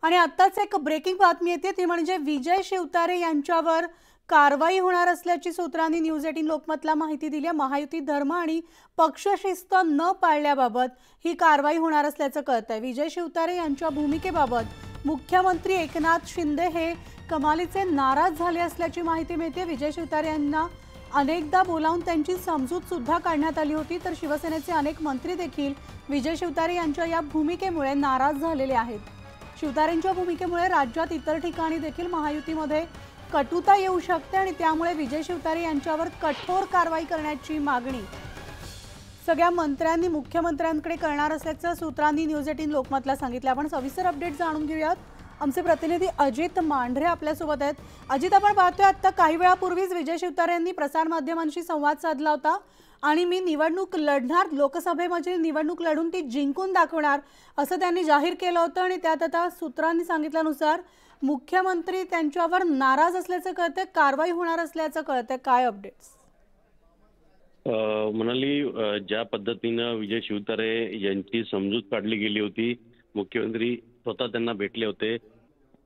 आणि आत्ताच एक ब्रेकिंग बातमी येते ती म्हणजे विजय शिवतारे यांच्यावर कारवाई होणार असल्याची सूत्रांनी न्यूज 18 लोकमतला माहिती दिली आहे। महायुती धर्म आणि पक्षशिस्त न पाळल्याबाबत ही कारवाई होणार असल्याचं कळतंय। विजय शिवतारे यांच्या भूमिकेबाबत मुख्यमंत्री एकनाथ शिंदे हे कमालीचे नाराज झाले असल्याची माहिती मिळते। विजय शिवतारे यांना अनेकदा बोलावून त्यांची समजूत सुद्धा काढण्यात आली होती, तर शिवसेनेचे अनेक मंत्री देखील विजय शिवतारे यांच्या या भूमिकेमुळे नाराज झालेले आहेत। शिवतारेंच्या भूमिकेमुळे राज्यात इतर ठिकाणी देखील महायुतीमध्ये कटुता येऊ शकते आणि त्यामुळे विजय शिवतारे यांच्यावर कठोर कारवाई करण्याची मागणी सगळ्या मंत्र्यांनी मुख्यमंत्र्यांकडे करणार असल्याचं सूत्रांनी न्यूज 18 लोकमतला सांगितलं। आपण सविस्तर अपडेट जाणून घेऊयात। आमचे प्रतिनिधी अजित मांढरे आपल्यासोबत आहेत। अजित, आपण पाहतोय आता काही वेळापूर्वीच विजय शिवतारे यांनी प्रसार माध्यमांशी संवाद साधला होता आणि मी निवडणूक लढणार, लोकसभेमध्ये निवडणूक लढून ती जिंकून दाखवणार असं त्यांनी जाहीर केलं होतं आणि त्यात आता सूत्रांनी सांगितल्यानुसार मुख्यमंत्री त्यांच्यावर नाराज असल्याचं कळतंय, कारवाई होणार असल्याचं कळतंय। काय अपडेट्स? म्हणाली ज्या पद्धतीने विजय शिवतारे यांची समजूत काढली गेली होती, मुख्यमंत्री स्वतः त्यांना भेटले होते,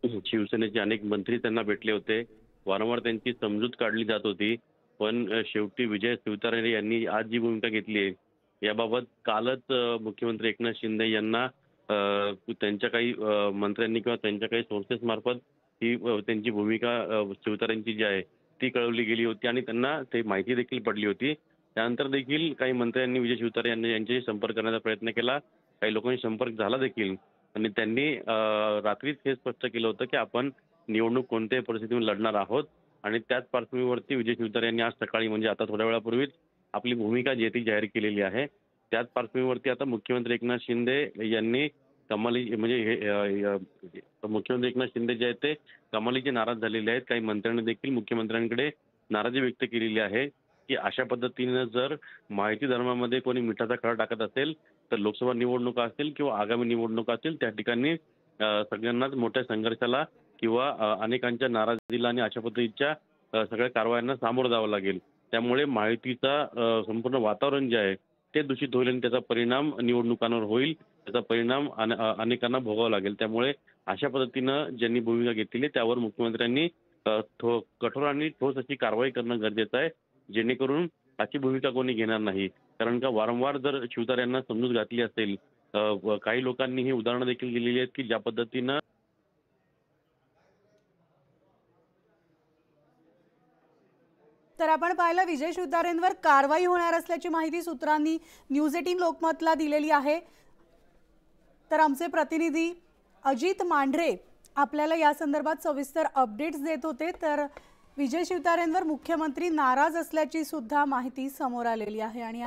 शिवसेनेचे अनेक मंत्री त्यांना भेटले होते, वारंवार त्यांची समजूत काढली जात होती। पण शेवटी विजय शिवतारे यांनी आज जी भूमिका घेतली आहे याबाबत कालच मुख्यमंत्री एकनाथ शिंदे यांना त्यांच्या काही मंत्र्यांनी किंवा त्यांच्या काही सोर्सेस मार्फत ही त्यांची भूमिका शिवतारेंची जी आहे ती कळवली गेली होती आणि त्यांना ते माहिती देखील पडली होती। त्यानंतर देखील काही मंत्र्यांनी विजय शिवतारे यांच्याशी संपर्क करण्याचा प्रयत्न केला, काही लोकांशी संपर्क झाला देखील आणि त्यांनी रात्रीच हे स्पष्ट केलं होतं की आपण निवडणूक कोणत्याही परिस्थितीमध्ये लढणार आहोत आणि त्याच पार्श्वभूमीवरती विजय शिवतारे यांनी आज सकाळी म्हणजे आता थोड्या वेळापूर्वीच आपली भूमिका जी ती जाहीर केलेली आहे। त्याच पार्श्वभूमीवरती आता मुख्यमंत्री एकनाथ शिंदे यांनी कमाली म्हणजे मुख्यमंत्री एकनाथ शिंदे जे आहेत ते कमालीचे नाराज झालेले आहेत। काही मंत्र्यांनी देखील मुख्यमंत्र्यांकडे नाराजी व्यक्त केलेली आहे की अशा पद्धतीने जर माहिती धर्मामध्ये कोणी मिठाचा खडा टाकत असेल तर लोकसभा निवडणुका असतील किंवा आगामी निवडणुका असतील त्या ठिकाणी सगळ्यांनाच मोठ्या संघर्षाला किंवा अनेकांच्या नाराजीला आणि अशा पद्धतीच्या सगळ्या कारवायांना सामोरं जावं लागेल। त्यामुळे माहितीचा संपूर्ण वातावरण जे आहे ते दूषित होईल आणि त्याचा परिणाम निवडणुकांवर होईल, त्याचा परिणाम अनेकांना भोगावा लागेल। त्यामुळे अशा पद्धतीनं ज्यांनी भूमिका घेतलेली त्यावर मुख्यमंत्र्यांनी कठोर आणि ठोस अशी कारवाई करणं गरजेचं आहे, जेणेकरून अशी भूमिका कोणी घेणार नाही। कारण का वारंवार जर शिवतारे यांना समजूत घातली असेल, काही लोकांनी ही उदाहरणं देखील दिलेली आहेत की ज्या पद्धतीनं तर आपण पाहिलं विजय शिवतारेंवर कारवाई होणार असल्याची माहिती सूत्रांनी न्यूज 18 लोकमतला दिलेली आहे। तर आमचे प्रतिनिधी अजित मांढरे आपल्याला या संदर्भात सविस्तर अपडेट्स देत होते। तर विजय शिवतारेंवर मुख्यमंत्री नाराज असल्याची सुद्धा माहिती समोर आलेली आहे आणि